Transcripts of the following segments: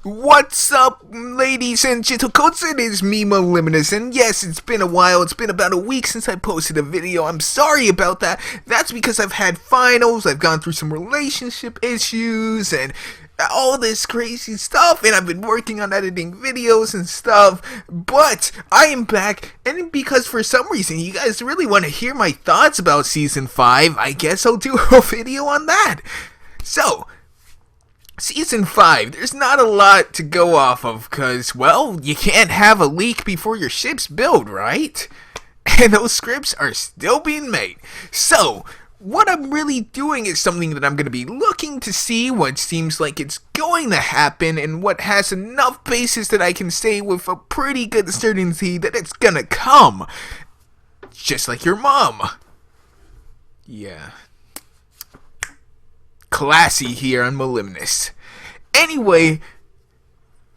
What's up, ladies and gentlecoats? It is me, Moliminous, and yes, it's been a while. It's been about a week since I posted a video. I'm sorry about that. That's because I've had finals, I've gone through some relationship issues, and all this crazy stuff, and I've been working on editing videos and stuff, but I am back, and because for some reason you guys really want to hear my thoughts about Season 5, I guess I'll do a video on that. So, Season 5, there's not a lot to go off of, cause, well, you can't have a leak before your ship's built, right? And those scripts are still being made. So, what I'm really doing is something that I'm going to be looking to see what seems like it's going to happen and what has enough basis that I can say with a pretty good certainty that it's gonna come. Just like your mom. Yeah. Classy here on Moliminous. Anyway,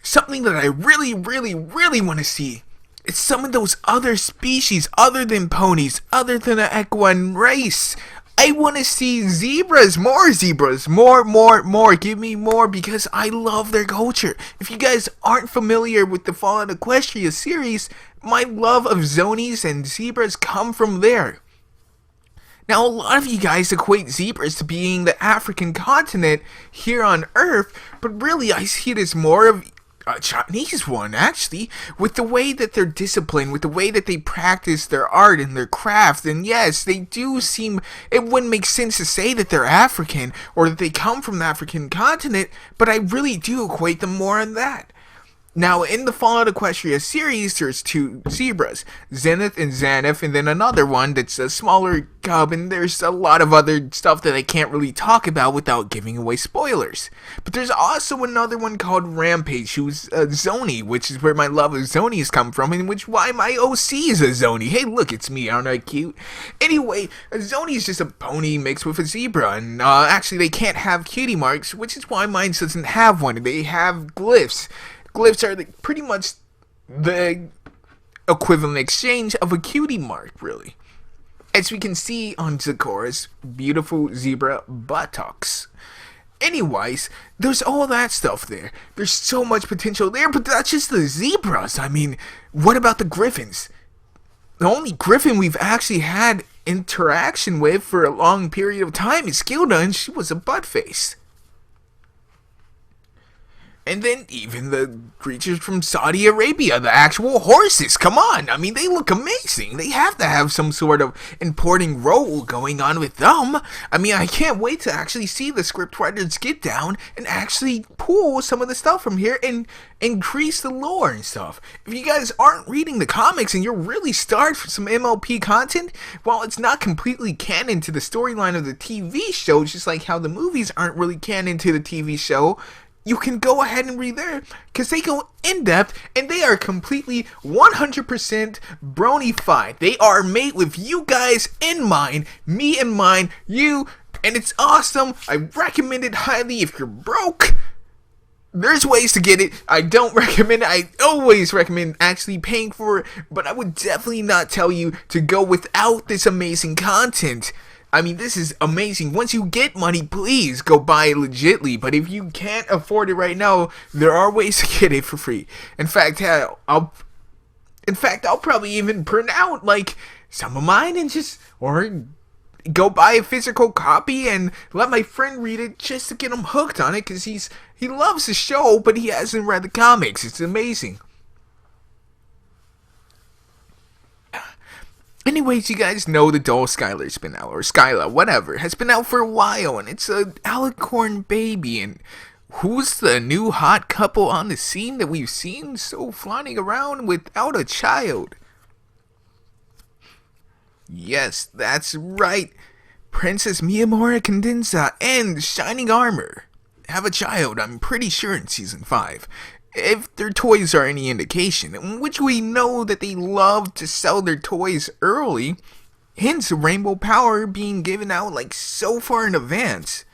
something that I really want to see is some of those other species other than ponies, other than the equine race. I want to see zebras, more, give me more, because I love their culture. If you guys aren't familiar with the Fallen Equestria series, my love of zonies and zebras come from there. Now, a lot of you guys equate zebras to being the African continent here on Earth, but really I see it as more of a Chinese one, actually, with the way that they're disciplined, with the way that they practice their art and their craft. And yes, they do seem, it wouldn't make sense to say that they're African or that they come from the African continent, but I really do equate them more on that. Now, in the Fallen Equestria series, there's two zebras, Zenith and Xanif, and then another one that's a smaller cub, and there's a lot of other stuff that I can't really talk about without giving away spoilers. But there's also another one called Rampage, who's a zony, which is where my love of zonies come from, and which why my OC is a zony. Hey, look, it's me, aren't I cute? Anyway, a zony is just a pony mixed with a zebra, and actually they can't have cutie marks, which is why mine doesn't have one. They have glyphs. Glyphs are pretty much the equivalent exchange of a cutie mark, really. As we can see on Zikora's beautiful zebra buttocks. Anyways, there's all that stuff there. There's so much potential there, but that's just the zebras. I mean, what about the griffins? The only griffin we've actually had interaction with for a long period of time is Gilda, and she was a buttface. And then even the creatures from Saudi Arabia, the actual horses, come on, I mean, they look amazing. They have to have some sort of important role going on with them. I mean, I can't wait to actually see the scriptwriters get down and actually pull some of the stuff from here and increase the lore and stuff. If you guys aren't reading the comics and you're really starved for some MLP content, while it's not completely canon to the storyline of the TV show, just like how the movies aren't really canon to the TV show, you can go ahead and read there, because they go in-depth, and they are completely 100% brony-fied. They are made with you guys in mind, me in mind, you, and it's awesome. I recommend it highly. If you're broke, there's ways to get it. I don't recommend it. I always recommend actually paying for it, but I would definitely not tell you to go without this amazing content. I mean, this is amazing. Once you get money, please go buy it legitly. But if you can't afford it right now, there are ways to get it for free. In fact, I'll probably even print out like some of mine and or go buy a physical copy and let my friend read it just to get him hooked on it, because he loves the show, but he hasn't read the comics. It's amazing. Anyways, you guys know the doll Skylar's been out, or Skyla, whatever, has been out for a while, and it's a alicorn baby, and who's the new hot couple on the scene that we've seen so flying around without a child? Yes, that's right, Princess Miyamura Condensa and Shining Armor have a child, I'm pretty sure, in Season 5. If their toys are any indication, in which we know that they love to sell their toys early, hence Rainbow Power being given out like so far in advance.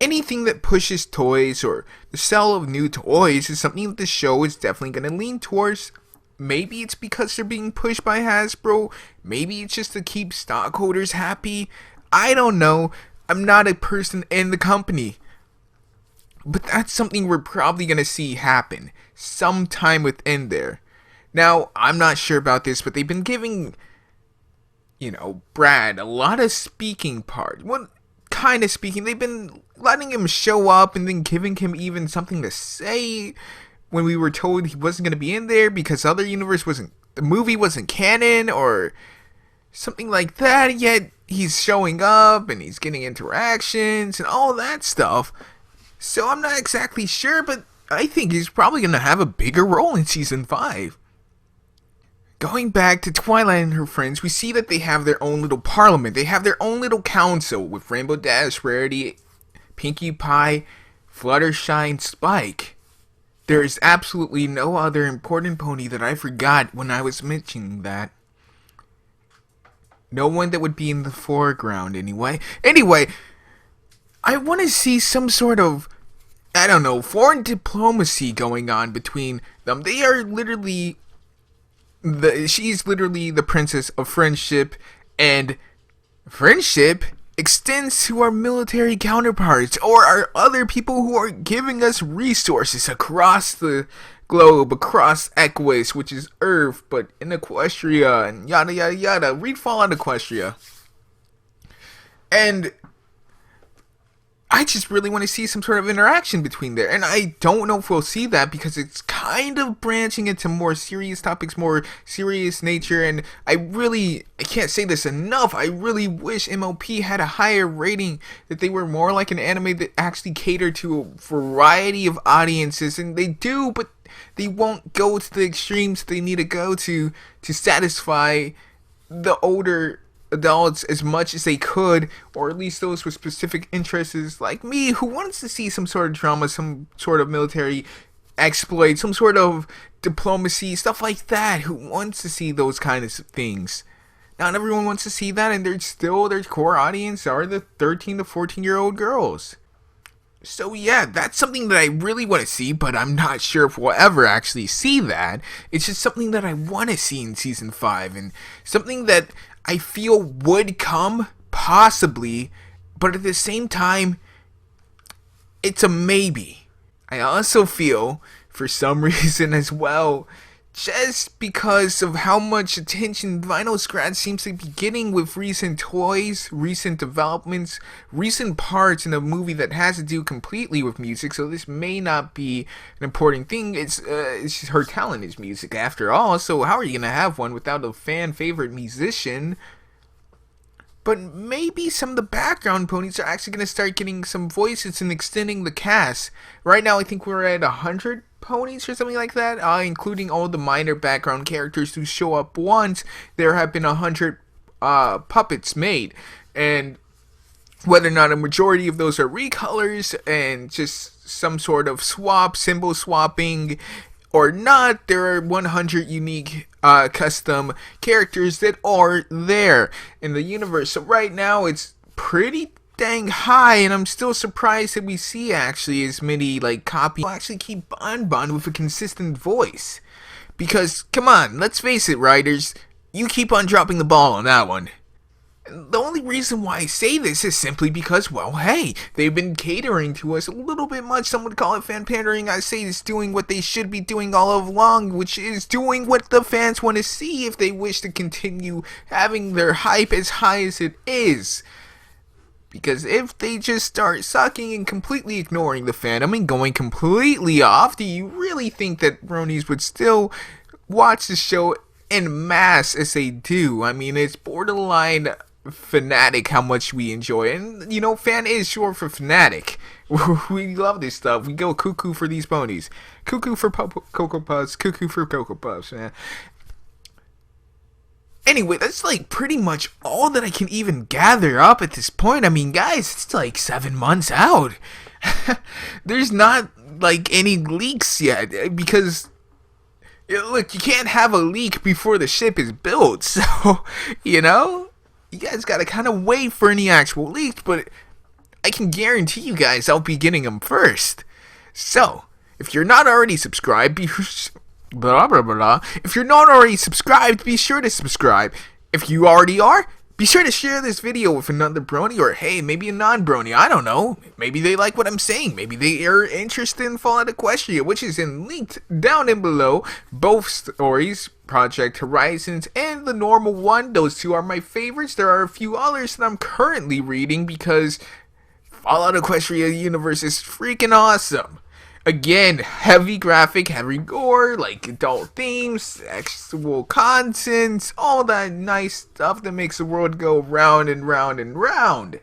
Anything that pushes toys or the sale of new toys is something that the show is definitely going to lean towards. Maybe it's because they're being pushed by Hasbro, maybe it's just to keep stockholders happy. I don't know, I'm not a person in the company. But that's something we're probably going to see happen sometime within there. Now, I'm not sure about this, but they've been giving, Brad a lot of speaking part. What kind of speaking? They've been letting him show up and then giving him even something to say when we were told he wasn't going to be in there because the movie wasn't canon or something like that, yet he's showing up and he's getting interactions and all that stuff. So I'm not exactly sure, but I think he's probably going to have a bigger role in Season 5. Going back to Twilight and her friends, we see that they have their own little parliament. They have their own little council with Rainbow Dash, Rarity, Pinkie Pie, Fluttershy, and Spike. There is absolutely no other important pony that I forgot when I was mentioning that. No one that would be in the foreground anyway. Anyway, I want to see some sort of, foreign diplomacy going on between them. They are literally, she's literally the princess of friendship, and friendship extends to our military counterparts, or our other people who are giving us resources across the globe, across Equus, which is Earth, but in Equestria, and yada yada yada. Read Fallout Equestria. And I just really want to see some sort of interaction between there. And I don't know if we'll see that because it's kind of branching into more serious topics, more serious nature. And I can't say this enough. I really wish MOP had a higher rating, that they were more like an anime that actually catered to a variety of audiences. And they do, but they won't go to the extremes they need to go to satisfy the older adults as much as they could, or at least those with specific interests like me, who wants to see some sort of drama, some sort of military exploit, some sort of diplomacy, stuff like that, who wants to see those kinds of things. Not everyone wants to see that, and their core audience are the 13 to 14-year-old girls. So yeah, that's something that I really want to see, but I'm not sure if we'll ever actually see that. It's just something that I want to see in Season 5, and something that I feel would come, possibly, but at the same time, it's a maybe. I also feel, for some reason as well, just because of how much attention Vinyl Scratch seems to be getting with recent toys, recent developments, recent parts in a movie that has to do completely with music, so this may not be an important thing. It's just her talent is music after all, so how are you going to have one without a fan favorite musician? But maybe some of the background ponies are actually going to start getting some voices and extending the cast. Right now I think we're at 100 ponies or something like that, including all the minor background characters who show up once. There have been 100 puppets made, and whether or not a majority of those are recolors and just some sort of symbol swapping or not, there are 100 unique custom characters that are there in the universe. So right now it's pretty dang high, and I'm still surprised that we see actually as many copies actually keep Bon with a consistent voice. Because come on, let's face it, writers, you keep on dropping the ball on that one. The only reason why I say this is simply because, well, hey, they've been catering to us a little bit much. Some would call it fan pandering. I say it's doing what they should be doing all along, which is doing what the fans want to see if they wish to continue having their hype as high as it is. Because if they just start sucking and completely ignoring the fandom and going completely off, do you really think that bronies would still watch the show en masse as they do? I mean, it's borderline fanatic how much we enjoy it. And, fan is short for fanatic. We love this stuff. We go cuckoo for these ponies. Cuckoo for Cocoa Puffs. Cuckoo for Cocoa Puffs, man. Anyway, that's pretty much all that I can even gather up at this point. I mean, guys, it's 7 months out. There's not any leaks yet, because look, you can't have a leak before the ship is built. So, you guys gotta kind of wait for any actual leaks, but I can guarantee you guys I'll be getting them first. So, if you're not already subscribed, blah blah blah. If you're not already subscribed, be sure to subscribe. If you already are, Be sure to share this video with another brony, or hey, maybe a non-brony, I don't know. Maybe they like what I'm saying, maybe they are interested in Fallout Equestria, which is linked down in below. Both stories, Project Horizons and the normal one, those two are my favorites. There are a few others that I'm currently reading because Fallout Equestria universe is freaking awesome. Again, heavy graphic, heavy gore, like adult themes, sexual content, all that nice stuff that makes the world go round and round and round.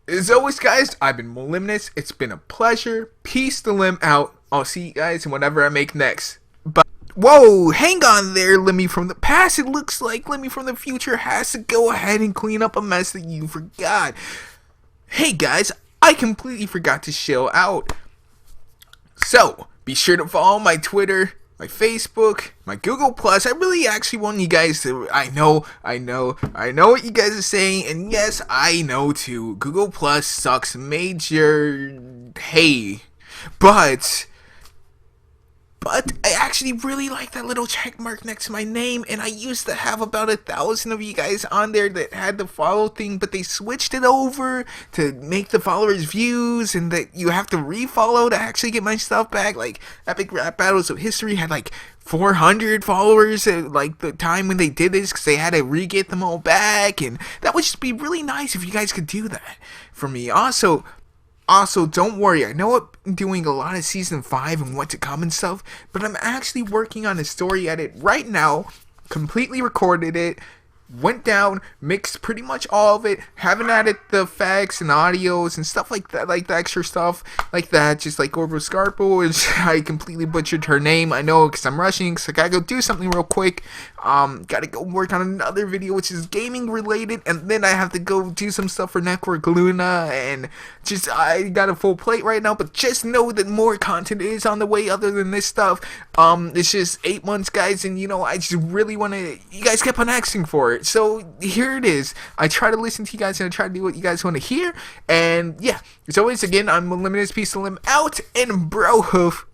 As always, guys, I've been Moliminous. It's been a pleasure. Peace to Lim out. I'll see you guys in whatever I make next. Bye. Whoa, hang on there, Lemmy from the past. It looks like Lemmy from the future has to go ahead and clean up a mess that you forgot. Hey guys, I completely forgot to chill out. So, be sure to follow my Twitter, my Facebook, my Google Plus. I really actually want you guys to, I know what you guys are saying, and yes, I know too, Google Plus sucks major, hey, but I actually really like that little check mark next to my name, and I used to have about 1,000 of you guys on there that had the follow thing, but they switched it over to make the followers views, and that you have to refollow to actually get my stuff back. Like Epic Rap Battles of History had like 400 followers at like the time when they did this, because they had to re-get them all back, and that would just be really nice if you guys could do that for me. Also, don't worry, I know I'm doing a lot of Season 5 and what to come and stuff, but I'm actually working on a story edit right now, completely recorded it, went down, mixed pretty much all of it, haven't added the effects and audios and stuff like that, like the extra stuff like that, just like Orbo Scarpo, which I completely butchered her name, I know, because I'm rushing, because I gotta go do something real quick. Gotta go work on another video which is gaming related, and then I have to go do some stuff for Network Luna, and just, I got a full plate right now, but just know that more content is on the way other than this stuff. It's just 8 months, guys, and you know, I just really want to, you guys kept on asking for it, so here it is. I try to listen to you guys, and I try to do what you guys want to hear, and yeah, as always, again, I'm Moliminous, peace to Lim out, and bro hoof.